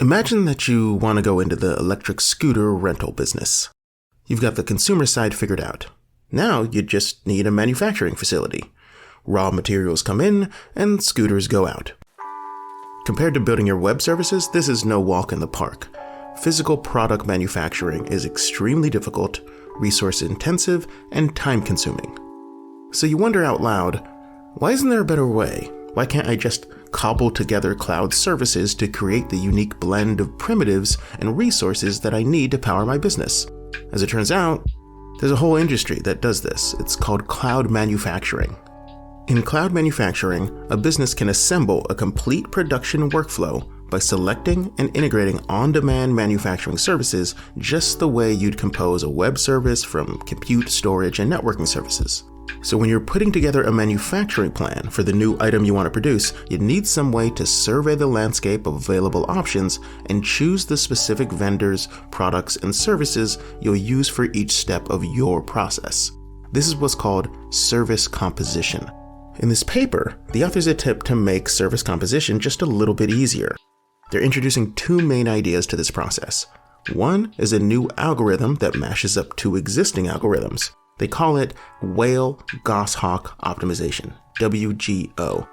Imagine that you want to go into the electric scooter rental business. You've got the consumer side figured out. Now you just need a manufacturing facility. Raw materials come in and scooters go out. Compared to building your web services, this is no walk in the park. Physical product manufacturing is extremely difficult, resource intensive, and time consuming. So you wonder out loud, why isn't there a better way? Why can't I just cobble together cloud services to create the unique blend of primitives and resources that I need to power my business? As it turns out, there's a whole industry that does this. It's called cloud manufacturing. In cloud manufacturing, a business can assemble a complete production workflow by selecting and integrating on-demand manufacturing services just the way you'd compose a web service from compute, storage, and networking services. So when you're putting together a manufacturing plan for the new item you want to produce, you need some way to survey the landscape of available options and choose the specific vendors, products, and services you'll use for each step of your process. This is what's called service composition. In this paper, the authors attempt to make service composition just a little bit easier. They're introducing two main ideas to this process. One is a new algorithm that mashes up two existing algorithms. They call it whale-goshawk optimization, WGO.